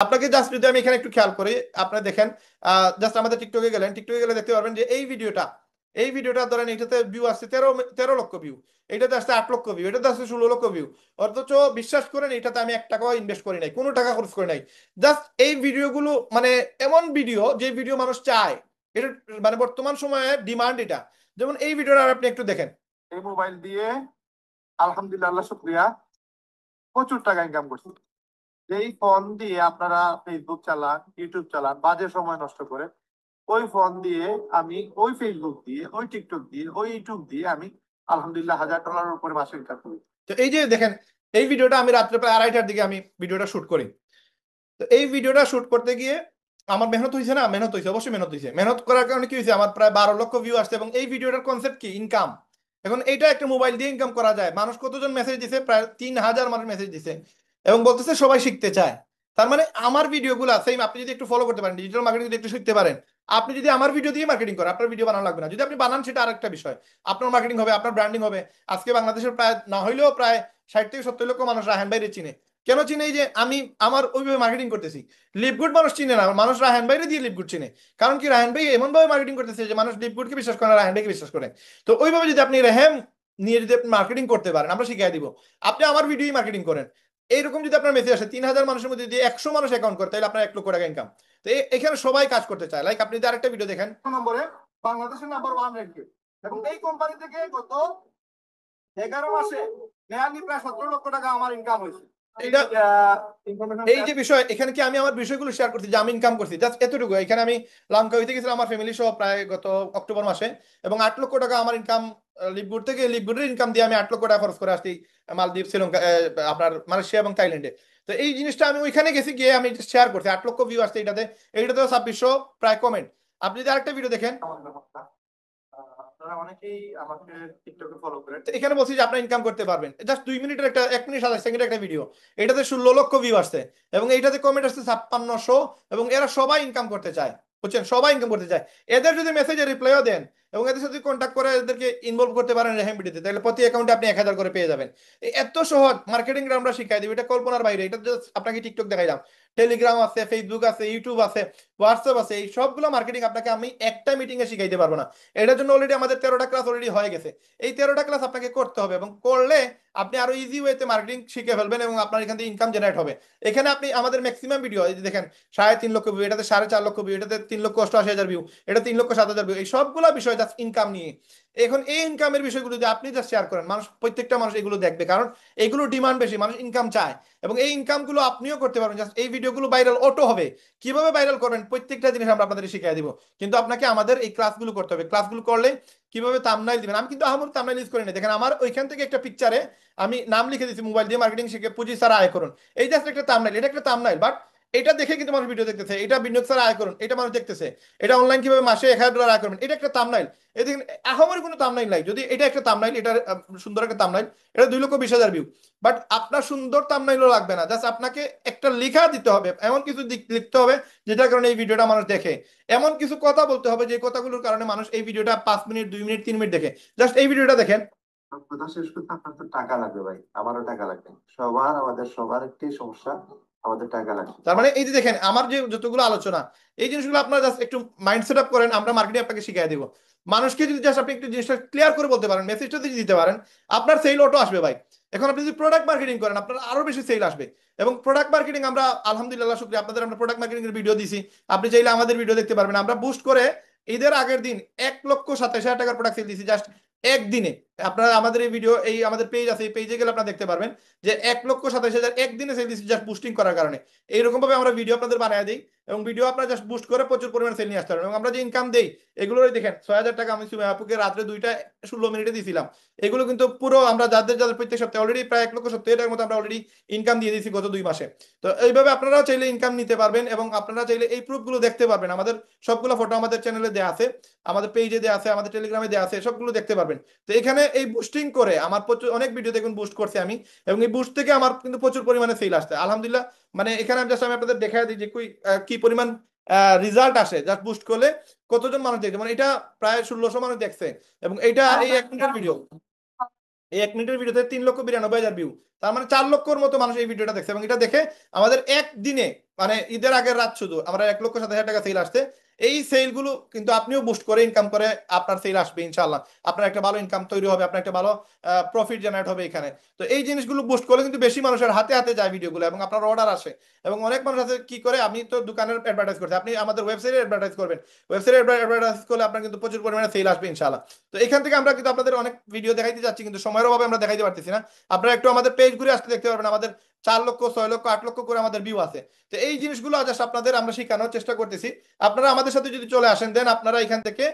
আপনাকে জাস্ট যদি আমি এখানে একটু খেয়াল করি, আপনারা দেখেন, জাস্ট আমাদের টিকটকে গেলেন, টিকটকে গেলে দেখতে পারবেন যে এই ভিডিওটা ধরেন এটাতে ভিউ আসছে 13 লক্ষ ভিউ, এটাতে আসছে 8 লক্ষ ভিউ, এটাতে আসছে 16 লক্ষ ভিউ। অথচ বিশ্বাস করেন এটাতে আমি 1 টাকাও ইনভেস্ট করি নাই, কোনো টাকা খরচ করি নাই। জাস্ট এই ভিডিওগুলো মানে এমন ভিডিও যে ভিডিও মানুষ চায়, এটা মানে বর্তমান সময়ে ডিমান্ড এটা। যেমন এই ভিডিওটা আপনি একটু দেখেন। এই মোবাইল দিয়ে আলহামদুলিল্লাহ, আল্লাহ শুক্রিয়া, প্রচুর টাকা ইনকাম করছি। যেই ফোন দিয়ে আপনারা ফেসবুক চালান, ইউটিউব চালান, বাজে সময় নষ্ট করে, ওই ফোন দিয়ে আমি ওই ফেসবুক দিয়ে, ওই টিকটক দিয়ে, ওই ইউটিউব দিয়ে আমি আলহামদুলিল্লাহ $1000 উপরে মাসে ইনকাম করি। তো এই যে দেখেন, এই ভিডিওটা আমি রাত্রে প্রায় 2:30টার দিকে আমি ভিডিওটা শুট করি। তো এই ভিডিওটা শুট করতে গিয়ে আমার মেহনত হয়েছে না, মেহনত হয়েছে, অবশ্যই মেহনত হয়েছে। মেহনত করার কারণে কি হয়েছে, আমার প্রায় 12 লক্ষ ভিউ আসছে। এবং এই ভিডিওটার কনসেপ্ট কি, ইনকাম। এখন এইটা একটা মোবাইল দিয়ে ইনকাম করা যায়। মানুষ কতজন মেসেজ দিছে, প্রায় 3000 মানুষ মেসেজ দিছে এবং বলতেছে সবাই শিখতে চায়। তার মানে আমার ভিডিওগুলো সেম, আপনি যদি একটু ফলো করতে পারেন, ডিজিটাল মার্কেটিং যদি একটু শিখতে পারেন, আপনি যদি আমার ভিডিও দিয়ে মার্কেটিং করেন, আপনার ভিডিও বানানো লাগবে না। যদি আপনি বানান সেটা আরেকটা বিষয়, আপনার মার্কেটিং হবে, আপনার ব্র্যান্ডিং হবে। আজকে বাংলাদেশের প্রায় না হইলেও প্রায় 60 থেকে 70 লক্ষ মানুষ রাহান ভাইরে চিনে। কেন চিনে? এই যে আমি আমার ওইভাবে মার্কেটিং করতেছি। লিপগুড মানুষ চিনে না, মানুষ রাহান ভাইরে দিয়ে লিপগুড চিনে। কারণ কি, রাহান ভাই এমন ভাবে মার্কেটিং করতেছে যে মানুষ লিপগুডকে বিশ্বাস করে না, রাহান ভাইকে বিশ্বাস করে। তো ওইভাবে যদি আপনি রেহেম নিয়ে যদি আপনি মার্কেটিং করতে পারেন, আমরা শিখিয়ে দিব। আপনি আমার ভিডিও মার্কেটিং করেন, এইরকম যদি আপনার মেসেজ আসে 3000 মানুষের মধ্যে যদি 100 মানুষ অ্যাকাউন্ট করে, তাহলে আপনার 1 লক্ষ টাকা ইনকাম। তো এখানে সবাই কাজ করতে চায়। লাইক আপনি যদি আরেকটা ভিডিও দেখেন, নম্বরে বাংলাদেশের নাম্বার 1 র্যাঙ্কে, এবং এই কোম্পানি থেকে গত 11 মাসে নেয়ালি প্রায় 17 লক্ষ টাকা আমার ইনকাম হয়েছে। এটা ইনফরমেশন এই যে বিষয়, এখানে কি আমি আমার বিষয়গুলো শেয়ার করছি যে আমি ইনকাম করছি, জাস্ট এতটুকু। এখানে আমি লঙ্কা হইতে গেছিলাম আমার ফ্যামিলি সহ প্রায় গত অক্টোবর মাসে, এবং 8 লক্ষ টাকা আমার ইনকাম। লিপগুড থেকে, লিপগুডের ইনকাম দিয়ে আমি 8 লক্ষ টাকা খরচ করে আসছি মালদ্বীপ, শ্রীলঙ্কা, আপনার মালয়েশিয়া এবং থাইল্যান্ডে। তো এই জিনিসটা আমি ওইখানে গেছি, গিয়ে আমি শেয়ার করছি। 8 লক্ষ ভিউ আসছে এটাতে, এইটাতেও 2600 প্রায় কমেন্ট। আপনি যদি আরেকটা ভিডিও দেখেন, আপনারা অনেকেই আমাকে টিকটকে ফলো করেন। তো এখানে বলছি যে আপনার ইনকাম করতে পারবেন। জাস্ট 2 মিনিটের একটা, 1 মিনিট 27 সেকেন্ডের একটা ভিডিও, এটাতে 16 লক্ষ ভিউ আসছে এবং এইটাতে কমেন্ট আসছে 5600। এবং এরা সবাই ইনকাম করতে চায়, বুঝছেন, সবাই ইনকাম করতে চায়। এদের যদি মেসেজে রিপ্লাইও দেন এবং এদের সাথে কন্ট্যাক্ট করে এদেরকে ইনভলভ করতে পারেন রেহেম ভিডিওতে, তাহলে প্রতি অ্যাকাউন্টে আপনি 1000 করে পেয়ে যাবেন। এত সহজ মার্কেটিং আমরা শিখাই দিই, এটা কল্পনার বাইরে। এটা জাস্ট আপনাকে টিকটক দেখাইলাম, টেলিগ্রাম আছে, ফেসবুক আছে, ইউটিউব আছে, হোয়াটসঅ্যাপ আছে, এই সবগুলো মার্কেটিং আপনাকে আমি একটা মিটিং এ শিখাইতে পারবো না। এটার জন্য অলরেডি আমাদের 13টা ক্লাস অলরেডি হয়ে গেছে। এই 13টা ক্লাস আপনাকে করতে হবে, এবং করলে আপনি আরো ইজি ওয়েতে মার্কেটিং শিখে ফেলবেন এবং আপনার এখান থেকে ইনকাম জেনারেট হবে। এখানে আপনি আমাদের ম্যাক্সিমাম ভিডিও এই যে দেখেন, 3.5 লক্ষ ভিউ, এটাতে 4.5 লক্ষ ভিউ, এটাতে 3,88,000 ভিউ, এটা 3,07,000 ভিউ, এই সবগুলো বিষয় জাস্ট ইনকাম নিয়ে। এখন এই ইনকামের বিষয়গুলো যদি আপনি জাস্ট শেয়ার করেন, মানুষ, প্রত্যেকটা মানুষ এগুলো দেখবে, কারণ এগুলো ডিমান্ড বেশি, মানুষ ইনকাম চায়। এবং এই ইনকাম গুলো আপনিও করতে পারবেন, জাস্ট এই ভিডিওগুলো ভাইরাল অটো হবে। কিভাবে ভাইরাল করবেন প্রত্যেকটা জিনিস আমরা আপনাদের শিখিয়ে দিব। কিন্তু আপনাকে আমাদের এই ক্লাসগুলো করতে হবে। ক্লাসগুলো করলে কিভাবে থাম্বনেইল দিবেন, আমি কিন্তু আহামরি থাম্বনেইল ইউজ করি না। দেখেন আমার ওইখান থেকে একটা পিকচারে আমি নাম লিখে দিচ্ছি, মোবাইল দিয়ে মার্কেটিং শিখে পুঁজি ছাড়া আয় করুন। এই জাস্ট একটা থাম্বনেইল, এটা একটা থাম্বনেইল, বাট এটা দেখে কিন্তু মানুষ ভিডিও দেখতেছে। এটা বিনিয়োগ ছাড়া আয় করুন, এটা মানুষ দেখতেছে। এটা অনলাইন কিভাবে মাসে 1000 ডলার আয় করবেন, এটা একটা থাম্বনেইল। এই দেখেন, আহামরি কোনো থাম্বনেইল নাই। যদি এটা একটা থাম্বনেইল, এটা সুন্দর একটা থাম্বনেইল, এটা 2,20,000 ভিউ। বাট আপনার সুন্দর থাম্বনেইলও লাগবে না, জাস্ট আপনাকে একটা লেখা দিতে হবে, এমন কিছু লিখতে হবে যেটার কারণে এই ভিডিওটা মানুষ দেখে। এমন কিছু কথা বলতে হবে যে কথাগুলোর কারণে মানুষ এই ভিডিওটা 5 মিনিট, 2 মিনিট, 3 মিনিট দেখে। জাস্ট এই ভিডিওটা দেখেন। কথা শেষ করতে আপনার তো টাকা লাগবে ভাই, আমারও টাকা লাগবে, সবার, আমাদের সবার একটি সমস্যা, আমাদের টাকা লাগবে। তার মানে এই যে দেখেন, আমার যে যতগুলো আলোচনা, এই জিনিসগুলো আপনারা জাস্ট একটু মাইন্ড সেট আপ করেন, আমরা মার্কেটিং আপনাকে শিখিয়ে দিব। মানুষকে যদি জাস্ট আপনি একটু জিনিসটা ক্লিয়ার করে বলতে পারেন, মেসেজটা যদি দিতে পারেন, আপনার সেল অটো আসবে ভাই। এখন আপনি যদি প্রোডাক্ট মার্কেটিং করেন, আপনার আরো বেশি সেল আসবে। এবং প্রোডাক্ট মার্কেটিং আমরা আলহামদুলিল্লাহ শুক্রিয়া, আপনাদের আমরা প্রোডাক্ট মার্কেটিং এর ভিডিও দিছি। আপনি চাইলে আমাদের ভিডিও দেখতে পারবেন। আমরা বুস্ট করে ঈদের আগের দিন 1,27,000 টাকার প্রোডাক্ট সেল দিছি জাস্ট একদিনে। আপনারা আমাদের এই ভিডিও, এই আমাদের পেজ আছে, এই পেজে গেলে আপনারা দেখতে পারবেন যে 1,27,000 একদিনে সেল দিছি জাস্ট বুস্টিং করার কারণে। এইরকম ভাবে আমরা ভিডিও আপনাদের বানিয়ে দিই, এবং ভিডিও আপনারা জাস্ট বুস্ট করে প্রচুর পরিমাণে সেল নিয়ে আসতে পারেন। এবং আমরা যে ইনকাম দেই, এগুলোই দেখেন, 6,000 টাকা আমি সুমে আপুকে রাত্রে 2টা 16 মিনিটে দিয়েছিলাম। এগুলো কিন্তু পুরো আমরা যাদের যাদের প্রত্যেক সপ্তাহে অলরেডি প্রায় 1,70,000 টাকার মতো আমরা অলরেডি ইনকাম দিয়ে দিয়েছি গত 2 মাসে। তো এইভাবে আপনারাও চাইলে ইনকাম নিতে পারবেন, এবং আপনারা চাইলে এই প্রুফগুলো দেখতে পারবেন। আমাদের সবগুলো ফটো আমাদের চ্যানেলে দেওয়া আছে, আমাদের পেজে দেওয়া আছে, আমাদের টেলিগ্রামে দেওয়া আছে, সবগুলো দেখতে পারবেন। তো এখানে এই বুস্টিং করে আমার প্রচুর অনেক ভিডিও দেখুন বুস্ট করছি আমি, এবং এই বুস্ট থেকে আমার কিন্তু প্রচুর পরিমাণে সেল আসছে আলহামদুলিল্লাহ। মানে এখানে আমি জাস্ট আমি আপনাদের দেখাই দিই যে কি পরিমাণ রেজাল্ট আসে জাস্ট বুস্ট করলে, কতজন মানুষ দেখছে। মানে এটা প্রায় 1600 মানুষ দেখছে। এবং এটা এই 1 মিনিটের ভিডিও, এই 1 মিনিটের ভিডিওতে 3,92,000 ভিউ। তার মানে 4 লক্ষর মতো মানুষ এই ভিডিওটা দেখছে, এবং এটা দেখে আমাদের একদিনে মানে ঈদের আগের রাত শুধু আমরা 1,70,000 টাকা সেল আসছে। এই সেল গুলো কিন্তু আপনিও বুস্ট করে ইনকাম করে আপনার সেল আসবে ইনশাল্লাহ, আপনার একটা ভালো ইনকাম তৈরি হবে, আপনার একটা ভালো প্রফিট জেনারেট হবে এখানে। তো এই জিনিসগুলো বুস্ট করলে কিন্তু বেশি মানুষের হাতে হাতে যায় ভিডিওগুলো এবং আপনার অর্ডার আসে। এবং অনেক মানুষ আছে কি করে, আমি তো দোকানের অ্যাডভার্টাইজ করছি, আপনি আমাদের ওয়েবসাইটে অ্যাডভার্টাইজ করবেন, ওয়েবসাইটে অ্যাডভার্টাইজ করলে আপনার কিন্তু প্রচুর পরিমাণে সেল আসবে ইনশাল্লাহ। তো এখান থেকে আমরা কিন্তু আপনাদের অনেক ভিডিও দেখাইতে যাচ্ছি, কিন্তু সময়ের অভাবে আমরা দেখাইতে পারতেছি না। আপনারা একটু আমাদের পেজ ঘুরে আসতে দেখতে পারবেন, আমাদের 4 লক্ষ 6 লক্ষ 8 লক্ষ করে আমাদের ভিউ আছে। তো এই জিনিসগুলো জাস্ট আপনাদের আমরা শেখানোর চেষ্টা করতেছি। আপনারা আমাদের সাথে যদি চলে আসেন দেন আপনারা এখান থেকে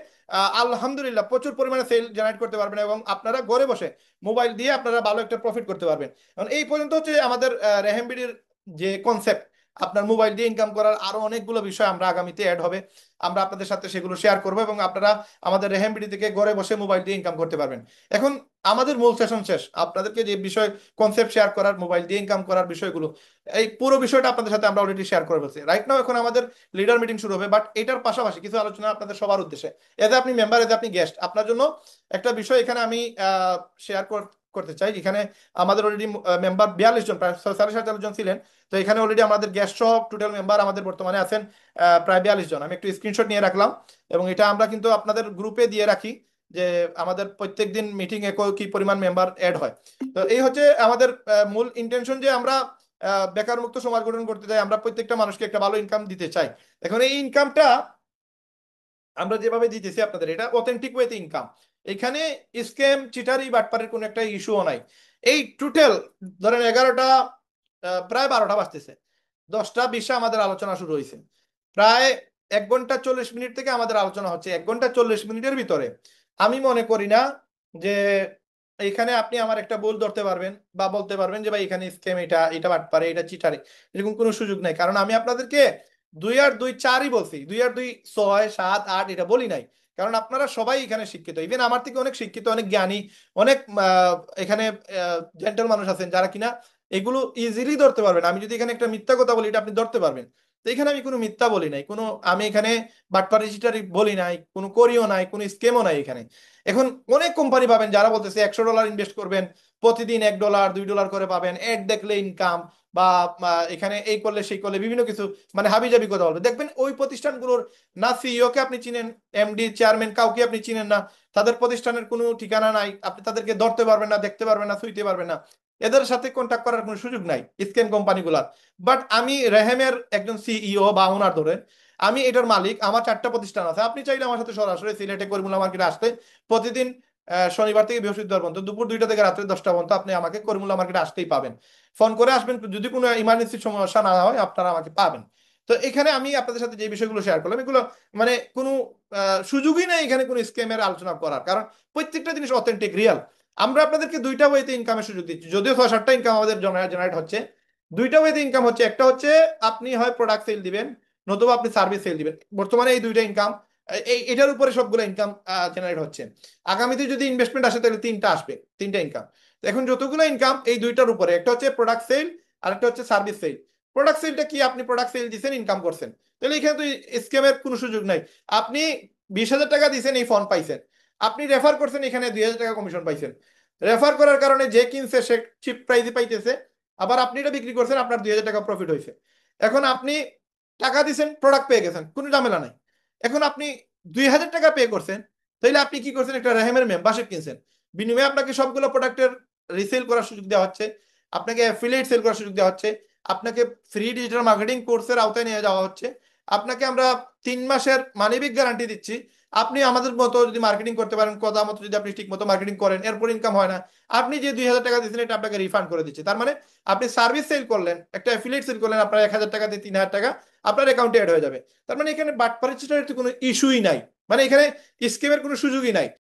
আলহামদুলিল্লাহ প্রচুর পরিমাণে সেল জেনারেট করতে পারবেন এবং আপনারা ঘরে বসে মোবাইল দিয়ে আপনারা ভালো একটা প্রফিট করতে পারবেন। কারণ এই পর্যন্ত হচ্ছে আমাদের রেহেমবিডির যে কনসেপ্ট, আপনার মোবাইল দিয়ে ইনকাম করার আরো অনেকগুলো বিষয় আমরা আগামীতে অ্যাড হবে, আমরা আপনাদের সাথে সেগুলো শেয়ার করবো এবং আপনারা আমাদের রেহেমবিডি থেকে ঘরে বসে মোবাইল দিয়ে ইনকাম করতে পারবেন। এখন আমাদের মূল সেশন শেষ, আপনাদেরকে যে বিষয় কনসেপ্ট শেয়ার করার, মোবাইল দিয়ে ইনকাম করার বিষয়গুলো, এই পুরো বিষয়টা আপনাদের সাথে আমরা অলরেডি শেয়ার করে ফেলছি। রাইট নাও এখন আমাদের লিডার মিটিং শুরু হবে, বাট এটার পাশাপাশি কিছু আলোচনা আপনাদের সবার উদ্দেশ্যে, এতে আপনি মেম্বার, এতে আপনি গেস্ট, আপনার জন্য একটা বিষয় এখানে আমি শেয়ার করতে চাই। এখানে আমাদের অলরেডি মেম্বার 42 জন, প্রায় 47,500 জন ছিলেন। তো এখানে অলরেডি আমাদের গেস্ট সহ টোটাল মেম্বার আমাদের বর্তমানে আছেন প্রায় 42 জন। আমি একটু স্ক্রিনশট নিয়ে রাখলাম এবং এটা আমরা কিন্তু আপনাদের গ্রুপে দিয়ে রাখি যে আমাদের প্রত্যেক দিন মিটিং এ কি পরিমাণ মেম্বার অ্যাড হয়। তো এই হচ্ছে আমাদের মূল ইন্টেনশন, যে আমরা বেকার মুক্ত সমাজ গঠন করতে চাই, আমরা প্রত্যেকটা মানুষকে একটা ভালো ইনকাম দিতে চাই। এখন এই ইনকামটা আমরা যেভাবে দিতেছি আপনাদের, এটা অথেন্টিক ওয়েতে ইনকাম, এখানে স্ক্যাম চিটারি বাটপারের কোনো একটা ইস্যুও নাই। এই টোটাল ধরেন 11টা প্রায় 12টা বাজতেছে, 10টা 20 আমাদের আলোচনা শুরু হয়েছে, প্রায় 1 ঘন্টা 40 মিনিট থেকে আমাদের আলোচনা হচ্ছে। 1 ঘন্টা 40 মিনিটের ভিতরে আমি মনে করি না যে এখানে আপনি আমার একটা ভুল ধরতে পারবেন বা বলতে পারবেন যে ভাই এখানে স্ক্যাম, এটা এটা বাটপারে, এটা চিটারি, এরকম কোনো সুযোগ নাই। কারণ আমি আপনাদেরকে 2 আর 2 4ই বলছি, 2 আর 2 6 7 8 এটা বলি নাই। কারণ আপনারা সবাই এখানে শিক্ষিত, ইভেন আমার থেকে অনেক শিক্ষিত, অনেক জ্ঞানী, অনেক এখানে জেন্টাল মানুষ আছেন যারা কিনা এগুলো ইজিলি ধরতে পারবেন। আমি যদি এখানে একটা মিথ্যা কথা বলি, এটা আপনি ধরতে পারবেন। তো এখানে আমি কোনো মিথ্যা বলি নাই, কোনো আমি এখানে বাটপারি চিটারি বলি নাই, কোনো করিও নাই, কোনো স্কেমও নাই এখানে। এখন অনেক কোম্পানি পাবেন যারা বলতেছে $100 ইনভেস্ট করবেন, প্রতিদিন $1 $2 করে পাবেন, এড দেখলে ইনকাম, বা এখানে এই করলে সেই করলে বিভিন্ন কিছু মানে হাবিজাবি কথা বলবে। দেখবেন ওই প্রতিষ্ঠানগুলোর না সিইও কে আপনি চিনেন, এমডি চেয়ারম্যান কাউকে আপনি চিনেন না, তাদের প্রতিষ্ঠানের কোনো ঠিকানা নাই, আপনি তাদেরকে ধরতে পারবেন না, দেখতে পারবেন না, ছুঁইতে পারবেন না, এদের সাথে কন্ট্যাক্ট করার কোনো সুযোগ নাই স্ক্যাম কোম্পানিগুলার। বাট আমি রেহেমের একজন সিইও বা ওনার ধরেন, আমি এটার মালিক, আমার 4টা প্রতিষ্ঠান আছে, আপনি চাইলে আমার সাথে সরাসরি সিলেটে করিমুল্লাহ মার্কেটে আসতে প্রতিদিন শনিবার থেকে বৃহস্পতিবার পর্যন্ত দুপুর 2টা থেকে রাত্রে 10টা পর্যন্ত আপনি আমাকে করিমুল্লাহ মার্কেটে আসতেই পাবেন। ফোন করে আসবেন, যদি কোনো ইমার্জেন্সি সমস্যা না হয় আপনারা আমাকে পাবেন। তো এখানে আমি আপনাদের সাথে যে বিষয়গুলো শেয়ার করলাম, এগুলো মানে কোনো সুযোগই নেই এখানে কোনো স্ক্যামের আলোচনা করার, কারণ প্রত্যেকটা জিনিস অথেন্টিক রিয়েল। আমরা আপনাদেরকে 2টা ওয়েতে ইনকামের সুযোগ দিচ্ছি, যদিও 6-7টা ইনকাম আমাদের জেনারেট হচ্ছে। 2টা ওয়েতে ইনকাম হচ্ছে, একটা হচ্ছে আপনি হয় প্রোডাক্ট সেল দিবেন, নতুবা আপনি সার্ভিস সেল দিবেন। বর্তমানে এই 2টা ইনকাম, এই এটার উপরে সবগুলো ইনকাম জেনারেট হচ্ছে। আগামীতে যদি ইনভেস্টমেন্ট আসে তাহলে 3টা আসবে, 3টা ইনকাম। এখন যতগুলো ইনকাম এই 2টার উপরে, একটা হচ্ছে প্রোডাক্ট সেল আর একটা হচ্ছে সার্ভিস সেল। প্রোডাক্ট সেলটা কি, আপনি প্রোডাক্ট সেল দিচ্ছেন, ইনকাম করছেন, তাহলে এখানে তো স্ক্যামের কোনো সুযোগ নাই। আপনি 20,000 টাকা দিয়েছেন, এই ফোন পাইছেন, আপনি রেফার করছেন, এখানে 2,000 টাকা কমিশন পাইছেন। রেফার করার কারণে যে কিনছে সে চিপ প্রাইসে পাইতেছে, আবার আপনি এটা বিক্রি করছেন, আপনার 2,000 টাকা প্রফিট হয়েছে। এখন আপনি টাকা দিচ্ছেন, প্রোডাক্ট পেয়ে গেছেন, কোনো ঝামেলা নাই। এখন আপনি 2,000 টাকা পে করছেন, তাইলে আপনি কি করছেন, একটা রেহেমের মেম্বারশিপ কিনছেন, বিনিময়ে আপনাকে সবগুলো প্রোডাক্টের রিসেল করার সুযোগ দেওয়া হচ্ছে, আপনাকে অ্যাফিলিয়েট সেল করার সুযোগ দেওয়া হচ্ছে, আপনাকে ফ্রি ডিজিটাল মার্কেটিং কোর্সের আওতায় নিয়ে যাওয়া হচ্ছে, আপনাকে আমরা 3 মাসের মানিব্যাগ গ্যারান্টি দিচ্ছি। আপনি আমাদের মতো যদি মার্কেটিং করতে পারেন, কথা মতো যদি আপনি ঠিক মতো মার্কেটিং করেন, এরপর ইনকাম হয় না, আপনি যে 2,000 টাকা দিচ্ছেন এটা আপনাকে রিফান্ড করে দিচ্ছে। তার মানে আপনি সার্ভিস সেল করলেন, একটা অ্যাফিলিয়েট সেল করলেন, আপনার 1,000 টাকা দিয়ে 3,000 টাকা আপনার অ্যাকাউন্টে অ্যাড হয়ে যাবে। তার মানে এখানে বাটপারি চিটারির কোনো ইস্যুই নাই, মানে এখানে স্কেমের কোনো সুযোগই নাই।